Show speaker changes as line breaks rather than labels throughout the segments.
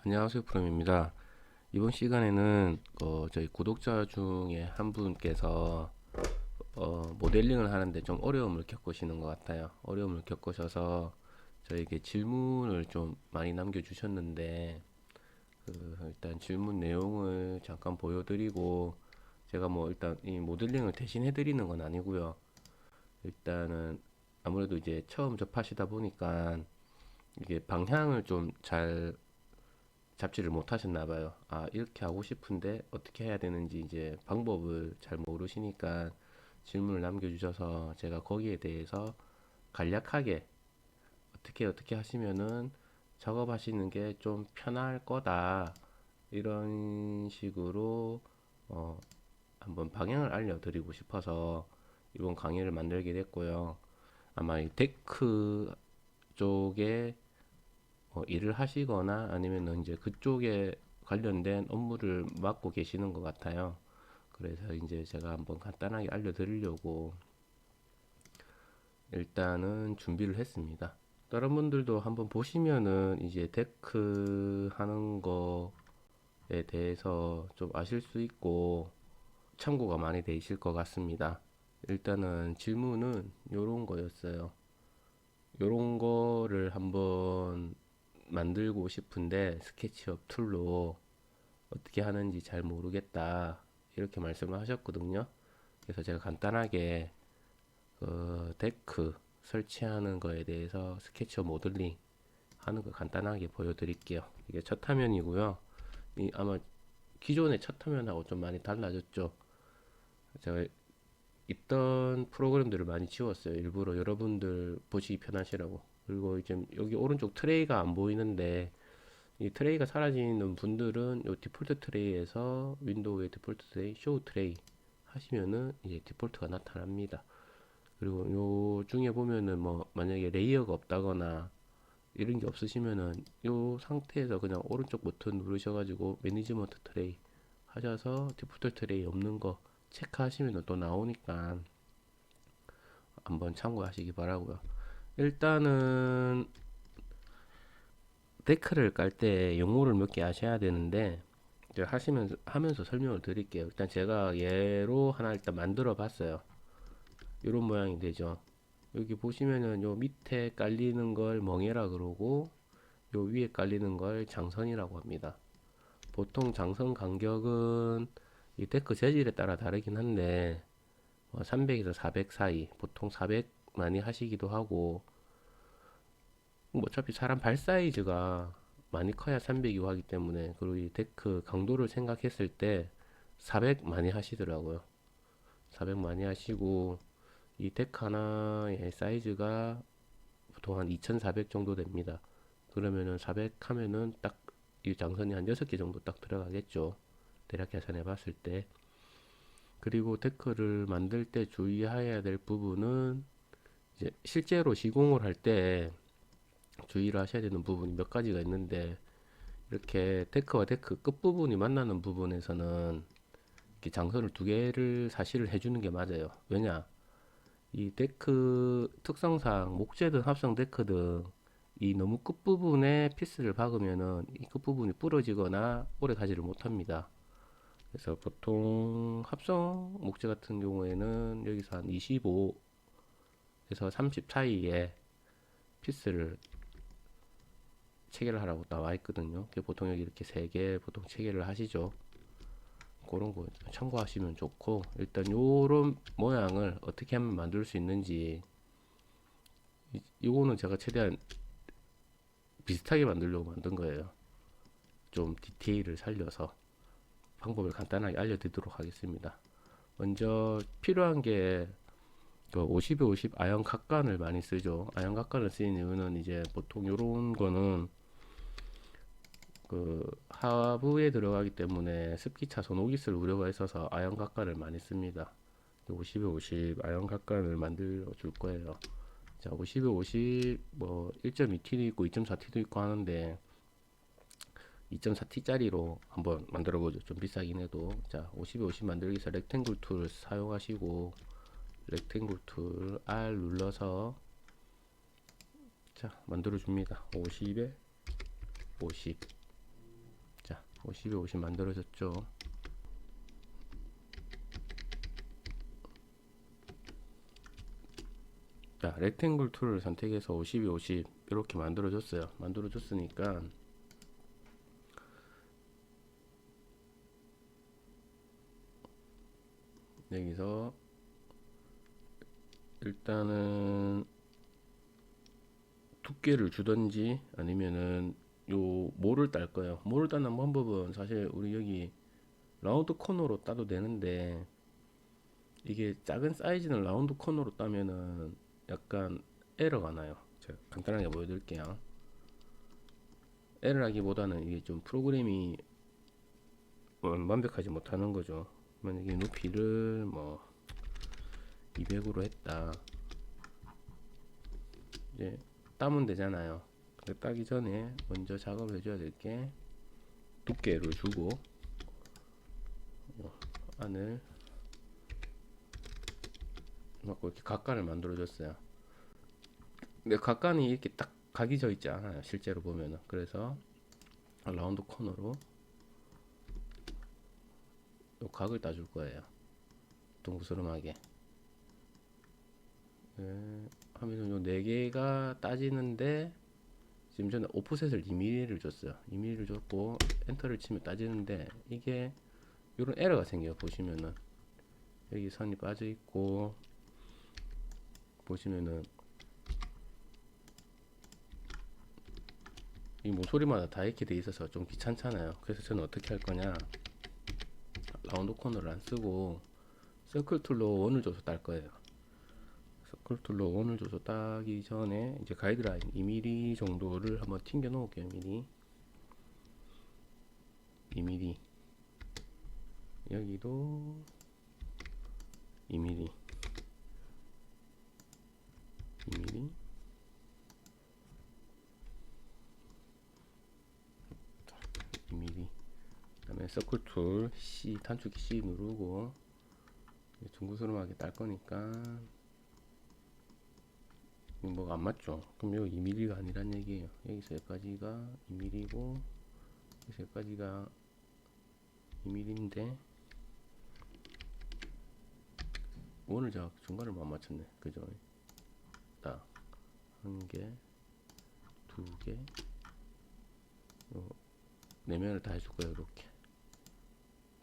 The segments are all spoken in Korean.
안녕하세요, 프롬입니다. 이번 시간에는 저희 구독자 중에 한 분께서 모델링을 하는데 좀 어려움을 겪으시는 것 같아요. 어려움을 겪으셔서 저에게 질문을 좀 많이 남겨주셨는데 일단 질문 내용을 잠깐 보여드리고 제가 뭐 일단 이 모델링을 대신 해드리는 건 아니고요. 일단은 아무래도 이제 처음 접하시다 보니까 이게 방향을 좀잘 잡지를 못하셨나 봐요. 아, 이렇게 하고 싶은데 어떻게 해야 되는지 이제 방법을 잘 모르시니까 질문을 남겨주셔서 제가 거기에 대해서 간략하게 어떻게 하시면은 작업하시는 게 좀 편할 거다. 이런 식으로 어, 한번 방향을 알려드리고 싶어서 이번 강의를 만들게 됐고요. 아마 이 데크 쪽에 일을 하시거나 아니면 이제 그쪽에 관련된 업무를 맡고 계시는 것 같아요. 그래서 이제 제가 한번 간단하게 알려드리려고 일단은 준비를 했습니다. 다른 분들도 한번 보시면은 이제 데크 하는 거에 대해서 좀 아실 수 있고 참고가 많이 되실 것 같습니다. 일단은 질문은 요런 거였어요. 요런 거를 한번 만들고 싶은데 스케치업 툴로 어떻게 하는지 잘 모르겠다 이렇게 말씀을 하셨거든요. 그래서 제가 간단하게 데크 설치하는 거에 대해서 스케치업 모델링 하는 거 간단하게 보여드릴게요. 이게 첫 화면이고요. 이 아마 기존의 첫 화면하고 좀 많이 달라졌죠. 제가 있던 프로그램들을 많이 지웠어요. 일부러 여러분들 보시기 편하시라고. 그리고 이제 여기 오른쪽 트레이가 안 보이는데 이 트레이가 사라지는 분들은 요 디폴트 트레이에서 윈도우의 디폴트 트레이, 쇼 트레이 하시면은 이제 디폴트가 나타납니다. 그리고 요 중에 보면은 뭐 만약에 레이어가 없다거나 이런 게 없으시면은 요 상태에서 그냥 오른쪽 버튼 누르셔가지고 매니지먼트 트레이 하셔서 디폴트 트레이 없는 거 체크하시면 또 나오니까 한번 참고하시기 바라고요. 일단은 데크를 깔 때 용어를 몇 개 아셔야 되는데 이제 하면서 설명을 드릴게요. 일단 제가 예로 하나 일단 만들어 봤어요. 이런 모양이 되죠. 여기 보시면은 요 밑에 깔리는 걸 멍해라 그러고 요 위에 깔리는 걸 장선이라고 합니다. 보통 장선 간격은 이 데크 재질에 따라 다르긴 한데 300에서 400 사이, 보통 400 많이 하시기도 하고 뭐 어차피 사람 발 사이즈가 많이 커야 300이고 하기 때문에 그리고 이 데크 강도를 생각했을 때 400 많이 하시더라고요. 400 많이 하시고 이 데크 하나의 사이즈가 보통 한 2400 정도 됩니다. 그러면은 400 하면은 딱 이 장선이 한 6개 정도 딱 들어가겠죠. 대략 계산해 봤을 때. 그리고 데크를 만들 때 주의해야 될 부분은 이제 실제로 시공을 할 때 주의를 하셔야 되는 부분이 몇 가지가 있는데 이렇게 데크와 데크 끝부분이 만나는 부분에서는 이렇게 장선을 두 개를 사실을 해주는 게 맞아요. 왜냐? 이 데크 특성상 목재든 합성 데크든 이 너무 끝부분에 피스를 박으면은 이 끝부분이 부러지거나 오래 가지를 못합니다. 그래서 보통 합성 목재 같은 경우에는 여기서 한 25에서 30 사이에 피스를 체결을 하라고 나와 있거든요. 보통 여기 이렇게 세 개 보통 체결을 하시죠. 그런 거 참고하시면 좋고 일단 요런 모양을 어떻게 하면 만들 수 있는지 이거는 제가 최대한 비슷하게 만들려고 만든 거예요. 좀 디테일을 살려서 방법을 간단하게 알려드리도록 하겠습니다. 먼저 필요한 게 50에 50 아연 각관을 많이 쓰죠. 아연 각관을 쓰는 이유는 이제 보통 요런 거는 그 하부에 들어가기 때문에 습기 차선 오기스를 우려가 있어서 아연 각관을 많이 씁니다. 50에 50 아연 각관을 만들어 줄 거예요. 자, 50에 50 뭐 1.2T도 있고 2.4T도 있고 하는데 2.4T짜리로 한번 만들어 보죠. 좀 비싸긴 해도. 자, 50에 50 만들기 위해서 렉탱글 툴 사용하시고 렉탱글 툴 R 눌러서 자, 만들어 줍니다. 50에 50 50에 50 만들어졌죠. 자, 렉탱글 툴을 선택해서 50에 50 이렇게 만들어줬어요. 만들어줬으니까 여기서 일단은 두께를 주던지 아니면은 요 모를 딸 거예요. 모를 따는 방법은 사실 우리 여기 라운드 코너로 따도 되는데 이게 작은 사이즈는 라운드 코너로 따면은 약간 에러가 나요. 제가 간단하게 보여드릴게요. 에러라기보다는 이게 좀 프로그램이 완벽하지 못하는 거죠. 만약에 높이를 뭐 200으로 했다. 이제 따면 되잖아요. 근데 따기 전에 먼저 작업을 해줘야 될 게 두께를 주고 안을 맞고 이렇게 각간을 만들어 줬어요. 근데 각간이 이렇게 딱 각이 져 있지 않아요. 실제로 보면은. 그래서 라운드 코너로 요 각을 따줄 거예요. 동그스름하게. 하면은 요 4개가 따지는데 지금 저는 오프셋을 2mm를 줬어요. 2mm를 줬고 엔터를 치면 따지는데 이게 요런 에러가 생겨요. 보시면은 여기 선이 빠져 있고 보시면은 이 모서리마다 다 이렇게 돼 있어서 좀 귀찮잖아요. 그래서 저는 어떻게 할 거냐, 라운드 코너를 안 쓰고 서클 툴로 원을 줘서 딸 거예요. 서클 툴로 원을 줘서 따기 전에 이제 가이드라인 2mm 정도를 한번 튕겨 놓을게요. 2mm 여기도 2mm 2mm 그다음에 서클 툴 C 단축키 C 누르고 둥그스름하게 딸 거니까 뭐가 안 맞죠? 그럼 여기 2mm가 아니란 얘기예요. 여기서 여기까지가 2mm고 여기서 여기까지가 2mm인데 원을 제가 중간을 못 맞췄네. 그죠? 딱 한 개, 두 개, 네 면을 다 해줄 거예요. 이렇게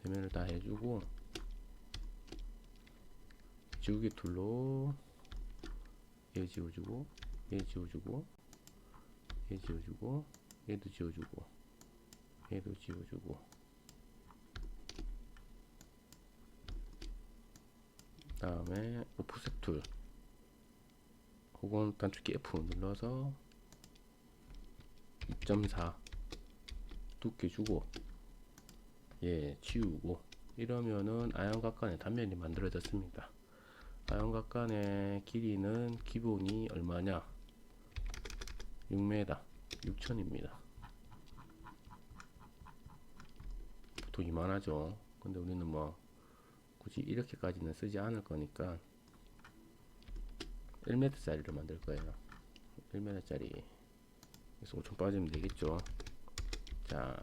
네 면을 다 해주고 지우개 툴로 얘 지워주고 얘 지워주고 얘 지워주고 얘도 지워주고 얘도 지워주고 다음에 오프셋 툴 혹은 단축키 F 눌러서 2.4 두께 주고 얘 지우고 이러면은 아연각관의 단면이 만들어졌습니다. 아연각관의 길이는 기본이 얼마냐? 6m 6000입니다. 보통 이만하죠. 근데 우리는 뭐 굳이 이렇게까지는 쓰지 않을 거니까 1m 짜리를 만들 거예요. 1m 짜리 그래서 5천 빠지면 되겠죠. 자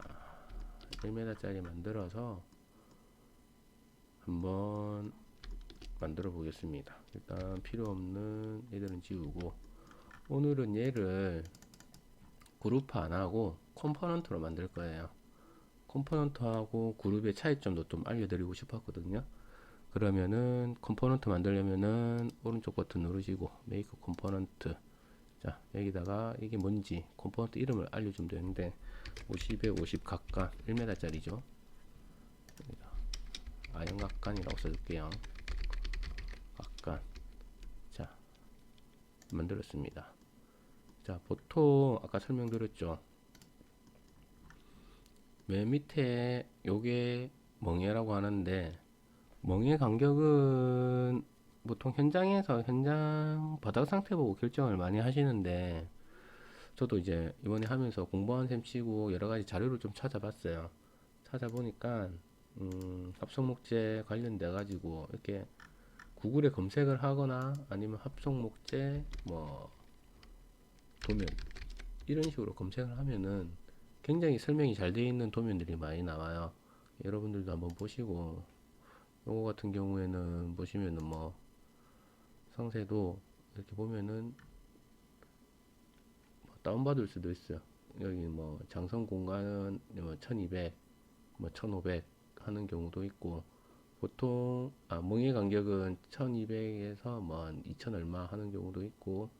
1m 짜리 만들어서 한번 만들어 보겠습니다. 일단 필요 없는 얘들은 지우고 오늘은 얘를 그룹 안 하고 컴포넌트로 만들 거예요. 컴포넌트하고 그룹의 차이점도 좀 알려드리고 싶었거든요. 그러면은 컴포넌트 만들려면은 오른쪽 버튼 누르시고 메이크 컴포넌트. 자 여기다가 이게 뭔지 컴포넌트 이름을 알려주면 되는데 50에 50 각각 1m 짜리죠. 아연각관이라고 써줄게요. 각관. 자 만들었습니다. 자 보통 아까 설명드렸죠. 맨 밑에 요게 멍해라고 하는데 멍해 간격은 보통 현장에서 현장 바닥 상태 보고 결정을 많이 하시는데 저도 이제 이번에 하면서 공부한 셈 치고 여러가지 자료를 좀 찾아봤어요. 찾아보니까 합성목재 관련돼 가지고 이렇게 구글에 검색을 하거나 아니면 합성목재 뭐 도면 이런 식으로 검색을 하면은 굉장히 설명이 잘 되어 있는 도면들이 많이 나와요. 여러분들도 한번 보시고, 요거 같은 경우에는 보시면은 뭐 상세도 이렇게 보면은 뭐 다운받을 수도 있어요. 여기 뭐 장선 공간은 뭐 1200, 뭐 1500 하는 경우도 있고, 보통 멍의 간격은 1200에서 뭐 한 2000 얼마 하는 경우도 있고,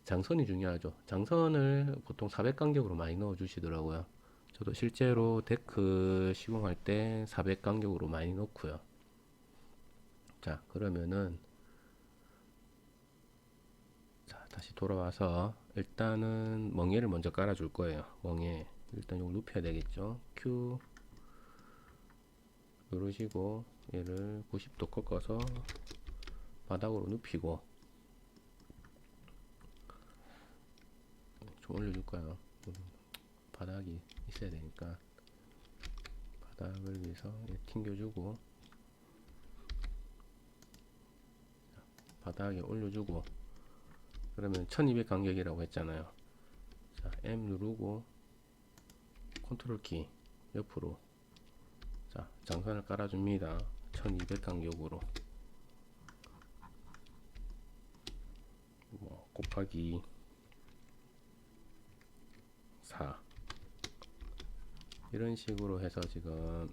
장선이 중요하죠. 장선을 보통 400 간격으로 많이 넣어 주시더라고요. 저도 실제로 데크 시공할 때 400 간격으로 많이 넣고요. 자, 그러면은 자, 다시 돌아와서 일단은 멍에를 먼저 깔아 줄 거예요. 멍에 일단 이걸 눕혀야 되겠죠. Q 누르시고 얘를 90도 꺾어서 바닥으로 눕히고 좀 올려줄까요? 바닥이 있어야 되니까 바닥을 위해서 튕겨주고 바닥에 올려주고, 그러면 1200 간격이라고 했잖아요. 자, M 누르고 컨트롤 키 옆으로, 자, 장선을 깔아줍니다. 1200 간격으로 뭐 곱하기 4 이런 식으로 해서 지금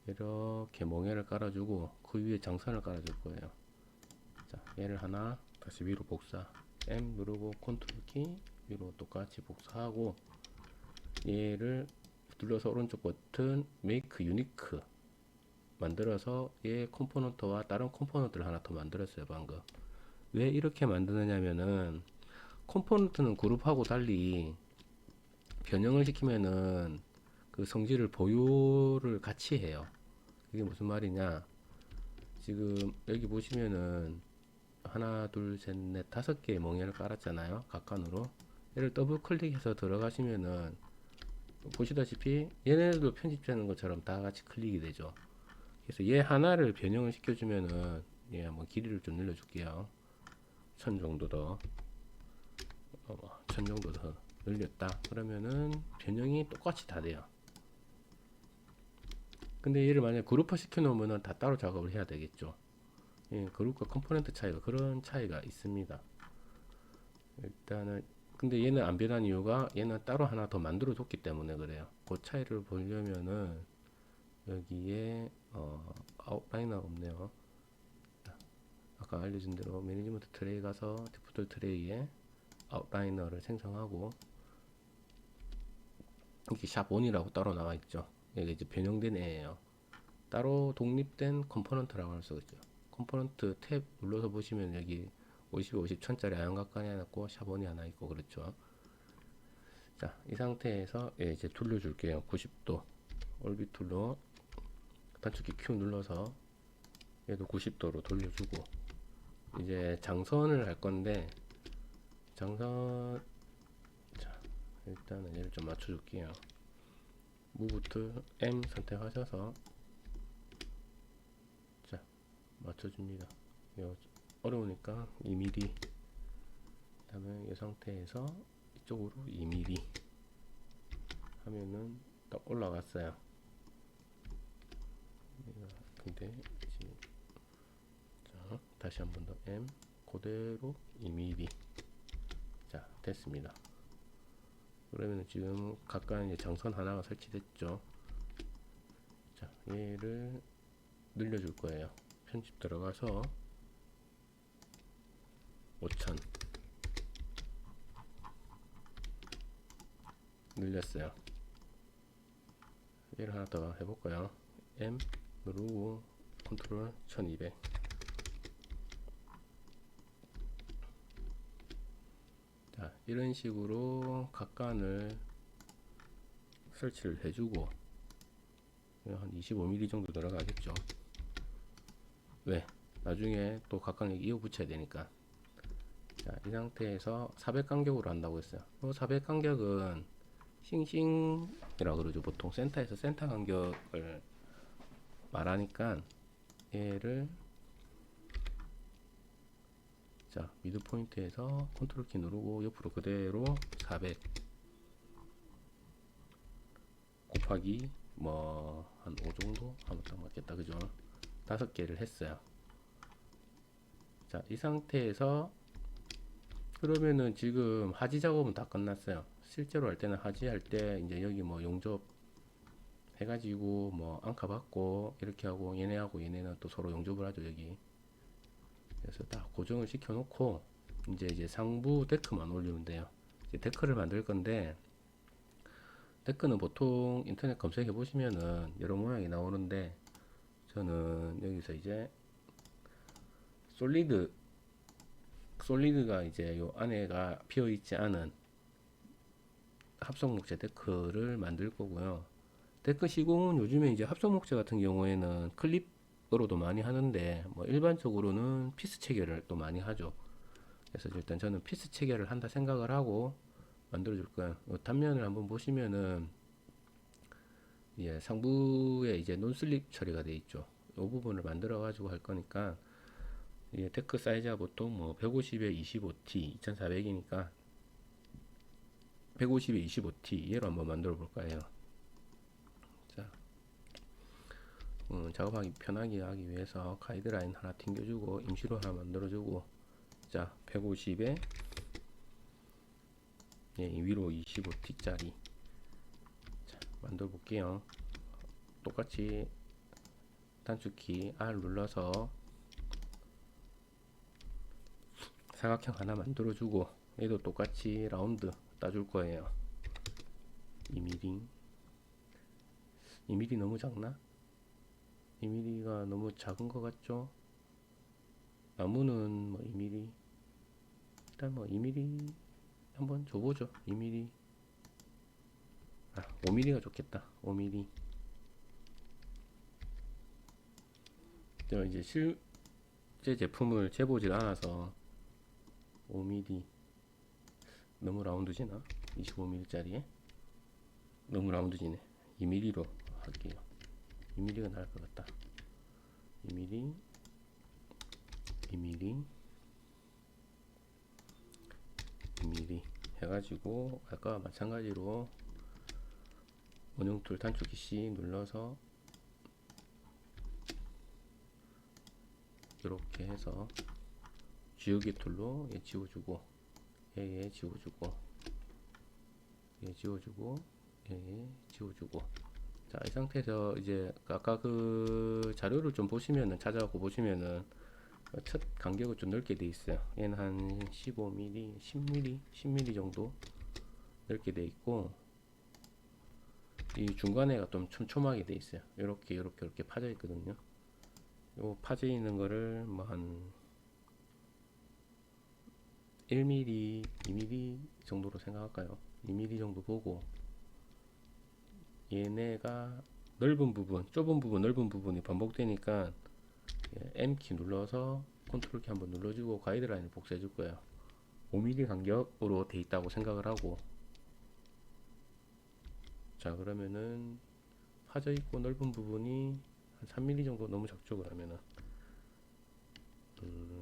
이렇게 멍에를 깔아주고 그 위에 장선을 깔아줄 거예요. 자, 얘를 하나 다시 위로 복사, M 누르고 컨트롤 키 위로 똑같이 복사하고, 얘를 눌러서 오른쪽 버튼 Make Unique 만들어서 얘 컴포넌트와 다른 컴포넌트를 하나 더 만들었어요. 방금 왜 이렇게 만드느냐면은, 컴포넌트는 그룹하고 달리 변형을 시키면은 그 성질을 보유를 같이 해요. 이게 무슨 말이냐, 지금 여기 보시면은 하나 둘셋넷 다섯 개의 멍에를 깔았잖아요. 각칸으로. 얘를 더블 클릭해서 들어가시면은 보시다시피 얘네들도 편집되는 것처럼 다 같이 클릭이 되죠. 그래서 얘 하나를 변형을 시켜주면은, 얘 한번 길이를 좀 늘려줄게요. 1000 정도 더, 1000 정도 더 늘렸다. 그러면은 변형이 똑같이 다 돼요. 근데 얘를 만약 그룹화 시켜 놓으면은 다 따로 작업을 해야 되겠죠. 예, 그룹과 컴포넌트 차이가, 그런 차이가 있습니다. 일단은 근데 얘는 안 변한 이유가 얘는 따로 하나 더 만들어 줬기 때문에 그래요. 그 차이를 보려면은 여기에 아웃라이너가 없네요. 아까 알려준 대로 매니지먼트 트레이 가서 디프트 트레이에 아웃라이너를 생성하고, 이렇게 샵1이라고 따로 나와 있죠. 이게 이제 변형된 애예요. 따로 독립된 컴포넌트라고 할 수 있죠. 컴포넌트 탭 눌러서 보시면 여기 50, 50, 1000짜리 아연각관이 하나 있고 샵1이 하나 있고 그렇죠. 자, 이 상태에서 이제 돌려줄게요. 90도 올빗 툴로 단축키 Q 눌러서 얘도 90도로 돌려주고, 이제 장선을 할 건데, 장선, 자, 일단은 얘를 좀 맞춰줄게요. 무브 툴 M 선택하셔서, 자, 맞춰줍니다. 이거 어려우니까 2mm, 그 다음에 이 상태에서 이쪽으로 2mm 하면은 딱 올라갔어요. 근데 지금, 자, 다시 한 번 더 M 그대로 2mm. 자, 됐습니다. 그러면 지금 각각 이제 장선 하나가 설치됐죠. 자, 얘를 늘려줄 거예요. 편집 들어가서 5000 늘렸어요. 얘를 하나 더 해볼까요? M 누르고 컨트롤 1200. 자, 이런 식으로 각간을 설치를 해주고, 한 25mm 정도 들어가겠죠. 왜? 나중에 또 각각 이어 붙여야 되니까. 자, 이 상태에서 400 간격으로 한다고 했어요. 400 간격은 싱싱이라고 그러죠. 보통 센터에서 센터 간격을 말하니까 얘를, 자, 미드 포인트에서 컨트롤 키 누르고 옆으로 그대로 400 곱하기 뭐 한 5 정도 하면 딱 맞겠다. 그죠? 5개를 했어요. 자, 이 상태에서 그러면은 지금 하지 작업은 다 끝났어요. 실제로 할 때는 하지 할 때 이제 여기 뭐 용접 해가지고 뭐 앙카 받고 이렇게 하고 얘네하고 얘네는 또 서로 용접을 하죠. 여기. 그래서 다 고정을 시켜 놓고 이제 상부 데크만 올리면 돼요. 이제 데크를 만들 건데, 데크는 보통 인터넷 검색해 보시면은 여러 모양이 나오는데, 저는 여기서 이제 솔리드가 이제 요 안에가 비어 있지 않은 합성 목재 데크를 만들 거고요. 데크 시공은 요즘에 이제 합성 목재 같은 경우에는 클립으로도 많이 하는데, 뭐 일반적으로는 피스 체결을 또 많이 하죠. 그래서 일단 저는 피스 체결을 한다 생각을 하고 만들어 줄 거예요. 단면을 한번 보시면은 예, 상부에 이제 논슬립 처리가 되어 있죠. 이 부분을 만들어 가지고 할 거니까, 예, 데크 사이즈가 보통 뭐 150에 25T 2400이니까 150에 25T 얘로 한번 만들어 볼까요? 자, 작업하기 편하게 하기 위해서 가이드라인 하나 튕겨주고 임시로 하나 만들어주고, 자 150에 예, 위로 25T짜리 만들어 볼게요. 똑같이 단축키 R 눌러서 사각형 하나 만들어주고, 얘도 똑같이 라운드 따줄 거예요. 2mm. 2mm 너무 작나? 2mm가 너무 작은 것 같죠? 나무는 뭐 2mm. 일단 뭐 2mm 한번 줘보죠. 2mm. 아, 5mm가 좋겠다. 5mm. 이제 실제 제품을 재보질 않아서 5mm 너무 라운드지나? 25mm짜리에 너무 라운드지네. 2mm로 할게요. 2mm가 나을 것 같다. 2mm, 2mm, 2mm 해가지고 아까 마찬가지로 원형툴 단축키 C 눌러서 이렇게 해서 지우개 툴로 얘 지워주고, 얘 지워주고, 얘 지워주고, 얘 지워주고. 자, 이 상태에서 이제 아까 그 자료를 좀 보시면은, 찾아갖고 보시면은 첫 간격을 좀 넓게 돼 있어요. 얘는 한 15mm, 10mm, 10mm 정도 넓게 돼 있고, 이 중간에가 좀 촘촘하게 돼 있어요. 이렇게 파져 있거든요. 요 파져 있는 거를 뭐 한 1mm, 2mm 정도로 생각할까요? 2mm 정도 보고, 얘네가 넓은 부분, 좁은 부분, 넓은 부분이 반복되니까 M키 눌러서 컨트롤 키 한번 눌러주고 가이드라인을 복사해 줄 거예요. 5mm 간격으로 돼 있다고 생각을 하고, 자 그러면은 파져 있고 넓은 부분이 한 3mm 정도 너무 작죠. 그러면은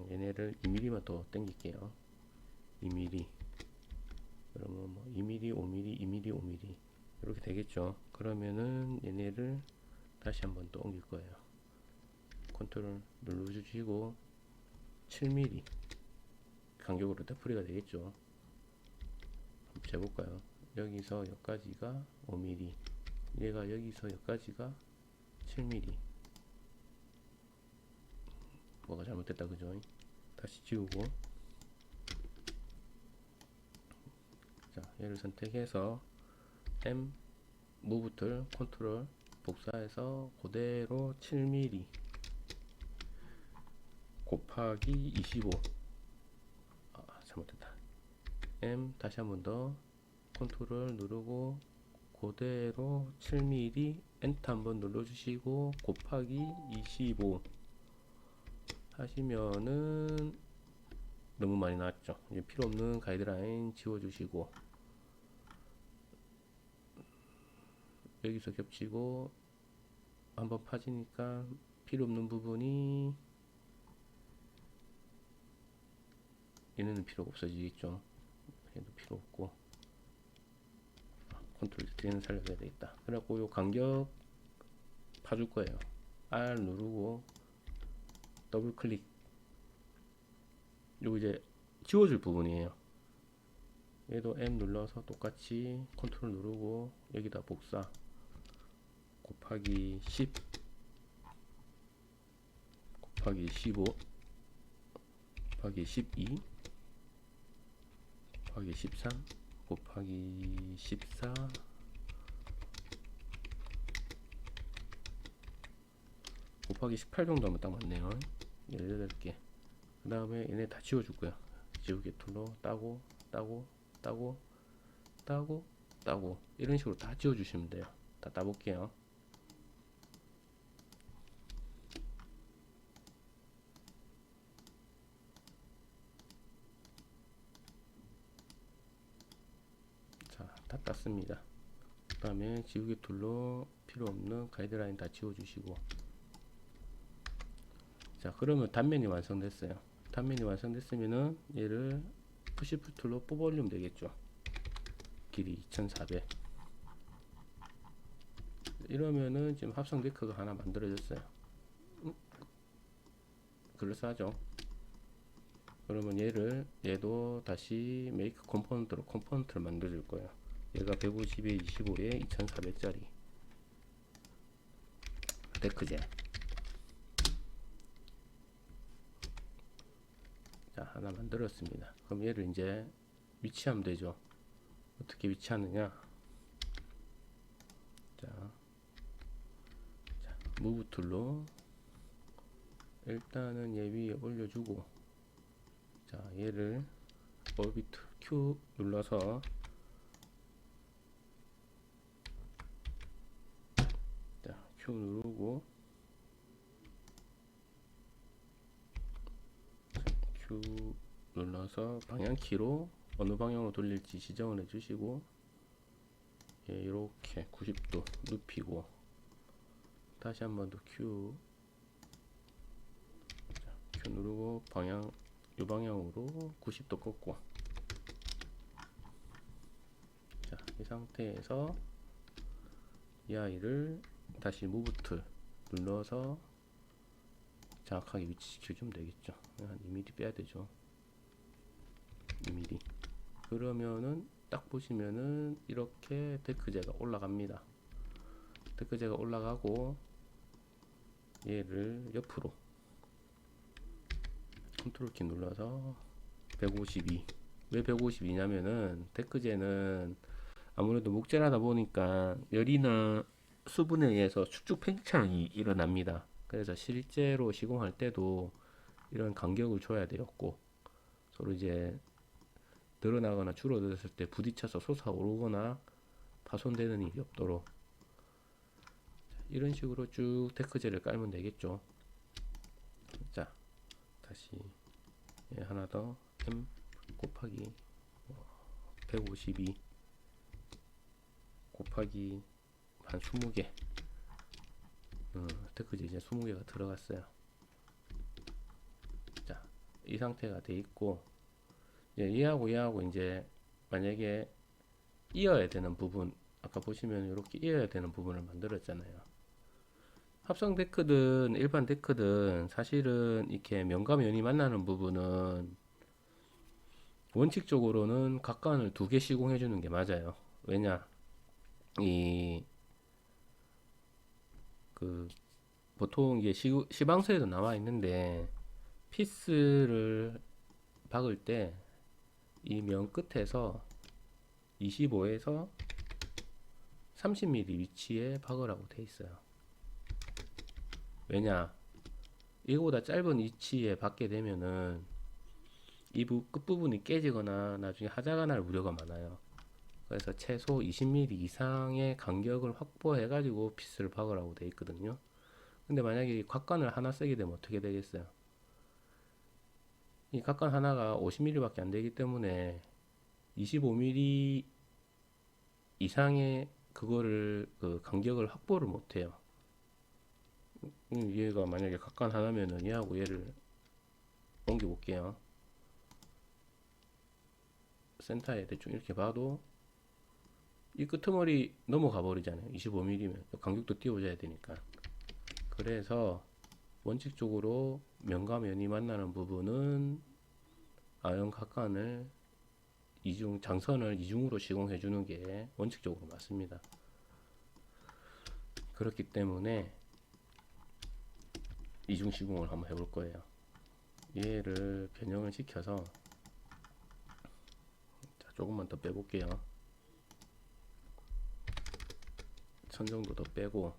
얘네를 2mm만 더 당길게요. 2mm. 그러면 뭐 2mm, 5mm, 2mm, 5mm 이렇게 되겠죠. 그러면은 얘네를 다시 한번 또 옮길 거예요. 컨트롤 눌러주시고 7mm 간격으로 되풀이가 되겠죠. 한번 재볼까요? 여기서 여기까지가 5mm, 얘가 여기서 여기까지가 7mm. 뭐가 잘못됐다 그죠? 다시 지우고, 자 얘를 선택해서 M 무브 툴 컨트롤 복사해서 그대로 7mm 곱하기 25. 아, 잘못됐다. M 다시 한번 더 컨트롤 누르고 그대로 7mm 엔터 한번 눌러주시고 곱하기 25 하시면은 너무 많이 나왔죠. 이제 필요 없는 가이드라인 지워주시고, 여기서 겹치고 한번 파지니까 필요 없는 부분이 얘네는 필요가 없어지겠죠. 얘도 필요 없고 컨트롤 Z는 살려줘야 되겠다. 그래갖고 요 간격 파줄 거예요. R 누르고 더블 클릭. 요 이제 지워줄 부분이에요. 얘도 M 눌러서 똑같이 컨트롤 누르고 여기다 복사 곱하기 10 곱하기 15 곱하기 12 곱하기 13 곱하기 14 곱하기 18 정도 하면 딱 맞네요. 18개. 그 다음에 얘네 다 지워줄 거야. 지우개 툴로 따고 따고 따고 따고 따고 이런 식으로 다 지워주시면 돼요. 다 따볼게요. 자, 다 땄습니다. 그 다음에 지우개 툴로 필요 없는 가이드라인 다 지워주시고, 자, 그러면 단면이 완성됐어요. 단면이 완성됐으면은 얘를 푸시프 툴로 뽑아올리면 되겠죠. 길이 2400. 이러면은 지금 합성 데크가 하나 만들어졌어요. 그럴싸하죠. 그러면 얘도 다시 메이크 컴포넌트로 컴포넌트를 만들어 줄 거예요. 얘가 150에 25에 2400짜리 데크제. 자, 하나 만들었습니다. 그럼 얘를 이제 위치하면 되죠. 어떻게 위치하느냐? 자, 무브 툴로 일단은 얘 위에 올려주고, 자, 얘를 오비트 Q 눌러서, 자, Q 누르고 Q 눌러서 방향키로 어느 방향으로 돌릴지 지정을 해주시고, 예, 이렇게 90도 눕히고, 다시 한 번 더 Q, 자, Q 누르고 방향 이 방향으로 90도 꺾고, 자, 이 상태에서 이 아이를 다시 무브 툴 눌러서 정확하게 위치시켜 주면 되겠죠. 한 2mm 빼야 되죠. 2mm. 그러면은 딱 보시면은 이렇게 데크제가 올라갑니다. 데크제가 올라가고, 얘를 옆으로 컨트롤 키 눌러서 152. 왜 152냐면은 데크제는 아무래도 목재라다 보니까 열이나 수분에 의해서 축축 팽창이 일어납니다. 그래서 실제로 시공할 때도 이런 간격을 줘야 되었고, 서로 이제 늘어나거나 줄어들었을 때 부딪혀서 솟아오르거나 파손되는 일이 없도록 이런 식으로 쭉 데크제를 깔면 되겠죠. 자, 다시 하나 더 M 곱하기 152 곱하기 한 20개. 데크제 이제 20개가 들어갔어요. 자, 이 상태가 돼 있고, 얘하고 이제 만약에 이어야 되는 부분, 아까 보시면 이렇게 이어야 되는 부분을 만들었잖아요. 합성 데크든 일반 데크든 사실은 이렇게 면과 면이 만나는 부분은 원칙적으로는 각관을 2개 시공해 주는 게 맞아요. 왜냐, 보통 이게 시방서에도 나와 있는데, 피스를 박을 때 이 면 끝에서 25에서 30mm 위치에 박으라고 돼 있어요. 왜냐, 이거보다 짧은 위치에 박게 되면은 이 끝부분이 깨지거나 나중에 하자가 날 우려가 많아요. 그래서 최소 20mm 이상의 간격을 확보해 가지고 피스를 박으라고 돼 있거든요. 근데 만약에 각관을 하나 쓰게 되면 어떻게 되겠어요? 이 각관 하나가 50mm 밖에 안 되기 때문에 25mm 이상의 그거를 간격을 확보를 못 해요. 얘가 만약에 각관 하나면은 얘하고 얘를 옮겨 볼게요. 센터에 대충 이렇게 봐도 이 끄트머리 넘어가 버리잖아요. 25mm면 간격도 띄워줘야 되니까. 그래서 원칙적으로 면과 면이 만나는 부분은 아연 각간을 이중 장선을 이중으로 시공해 주는 게 원칙적으로 맞습니다. 그렇기 때문에 이중 시공을 한번 해볼 거예요. 얘를 변형을 시켜서 자, 조금만 더 빼볼게요. 1000 정도 더 빼고,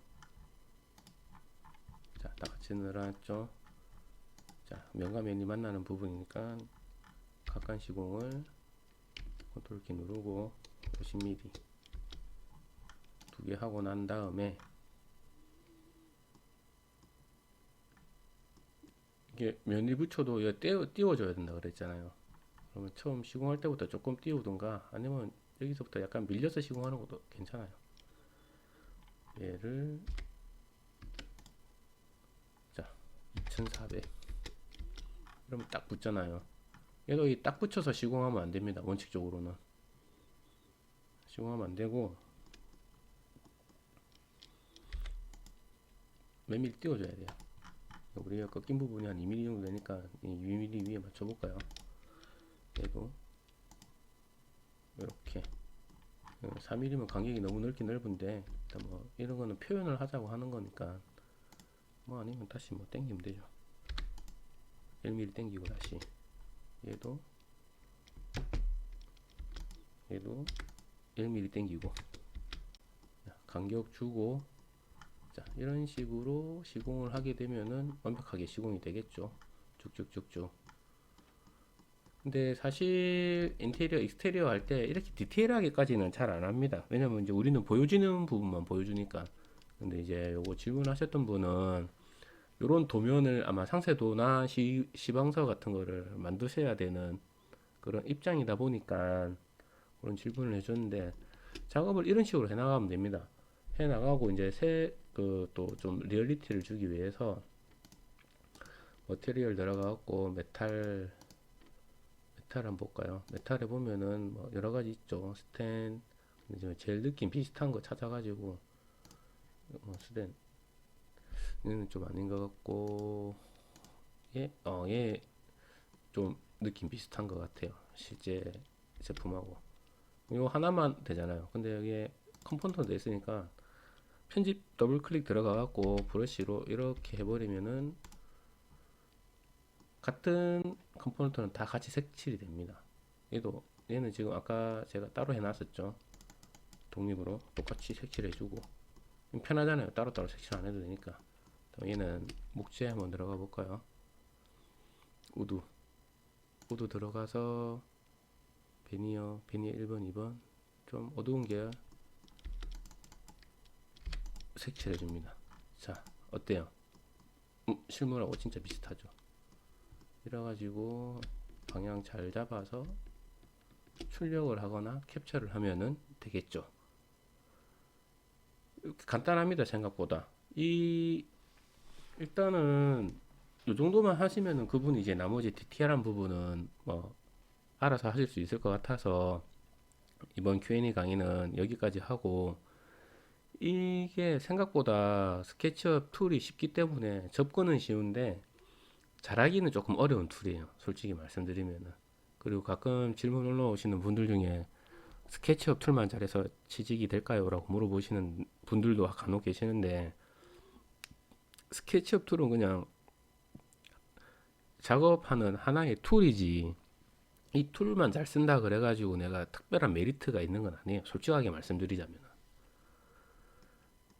자, 다 같이 늘어났죠. 자, 면과 면이 만나는 부분이니까 각간 시공을 컨트롤 키 누르고 50mm 두 개 하고 난 다음에, 이게 면이 붙여도 띄워줘야 된다 그랬잖아요. 그러면 처음 시공할 때부터 조금 띄우든가 아니면 여기서부터 약간 밀려서 시공하는 것도 괜찮아요. 얘를 자 2400 그러면 딱 붙잖아요. 얘도 이 딱 붙여서 시공하면 안 됩니다. 원칙적으로는 시공하면 안 되고 몇 미리 띄워줘야 돼요. 우리가 꺾인 부분이 한 2mm 정도 되니까 2mm 위에 맞춰볼까요? 얘도 이렇게 4mm면 간격이 너무 넓긴 넓은데 일단 뭐 이런 거는 표현을 하자고 하는 거니까 뭐 아니면 다시 뭐 당기면 되죠. 1mm 당기고 다시 얘도 1mm 당기고 간격 주고, 자 이런 식으로 시공을 하게 되면은 완벽하게 시공이 되겠죠. 쭉쭉쭉쭉. 근데 사실 인테리어 익스테리어 할 때 이렇게 디테일하게까지는 잘 안 합니다. 왜냐면 이제 우리는 보여지는 부분만 보여주니까. 근데 이제 요거 질문하셨던 분은 요런 도면을 아마 상세도나 시방서 같은 거를 만드셔야 되는 그런 입장이다 보니까 그런 질문을 해줬는데, 작업을 이런 식으로 해 나가면 됩니다. 해 나가고 이제 또 좀 리얼리티를 주기 위해서 머티리얼 들어가갖고 메탈 한번 볼까요? 메탈에 보면은 뭐 여러 가지 있죠. 스텐, 제일 느낌 비슷한 거 찾아가지고 스텐 얘는 좀 아닌 것 같고, 얘 좀 느낌 비슷한 것 같아요. 실제 제품하고 이거 하나만 되잖아요. 근데 여기에 컴포넌트도 있으니까 편집 더블 클릭 들어가 갖고 브러쉬로 이렇게 해버리면은 같은 컴포넌트는 다 같이 색칠이 됩니다. 얘는 지금 아까 제가 따로 해놨었죠. 독립으로 똑같이 색칠해주고 편하잖아요. 따로따로 색칠 안 해도 되니까. 얘는 목재 한번 들어가 볼까요? 우드 들어가서 베니어 1번 2번 좀 어두운 계열 색칠해 줍니다. 자 어때요? 실물하고 진짜 비슷하죠. 이래가지고 방향 잘 잡아서 출력을 하거나 캡처를 하면은 되겠죠. 간단합니다. 생각보다. 일단은 이 정도만 하시면은 그분이 이제 나머지 디테일한 부분은 뭐 알아서 하실 수 있을 것 같아서 이번 Q&A 강의는 여기까지 하고, 이게 생각보다 스케치업 툴이 쉽기 때문에 접근은 쉬운데 잘하기는 조금 어려운 툴이에요. 솔직히 말씀드리면은. 그리고 가끔 질문 올라오시는 분들 중에 스케치업 툴만 잘해서 취직이 될까요? 라고 물어보시는 분들도 간혹 계시는데, 스케치업 툴은 그냥 작업하는 하나의 툴이지 이 툴만 잘 쓴다 그래가지고 내가 특별한 메리트가 있는 건 아니에요. 솔직하게 말씀드리자면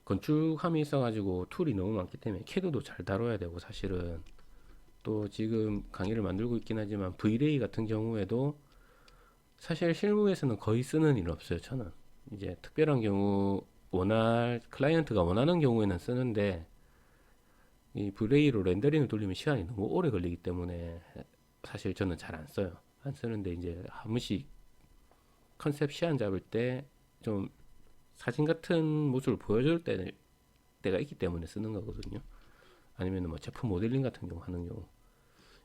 건축함이 있어가지고 툴이 너무 많기 때문에 캐드도 잘 다뤄야 되고, 사실은 또 지금 강의를 만들고 있긴 하지만 V-Ray 같은 경우에도 사실 실무에서는 거의 쓰는 일 없어요. 저는 이제 특별한 경우 클라이언트가 원하는 경우에는 쓰는데, 이 V-Ray로 렌더링을 돌리면 시간이 너무 오래 걸리기 때문에 사실 저는 잘 안 써요. 안 쓰는데 이제 한 번씩 컨셉 시안 잡을 때 좀 사진 같은 모습을 보여줄 때가 있기 때문에 쓰는 거거든요. 아니면 뭐 제품 모델링 같은 경우 하는 경우,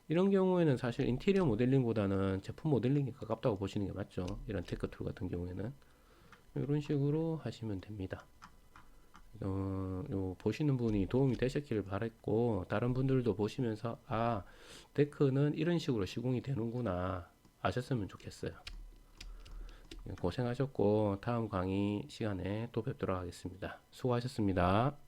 이런 경우에는 사실 인테리어 모델링보다는 제품 모델링이 가깝다고 보시는 게 맞죠. 이런 테크 툴 같은 경우에는 이런 식으로 하시면 됩니다. 요 보시는 분이 도움이 되셨기를 바랬고, 다른 분들도 보시면서 아, 데크는 이런 식으로 시공이 되는구나 아셨으면 좋겠어요. 고생하셨고 다음 강의 시간에 또 뵙도록 하겠습니다. 수고하셨습니다.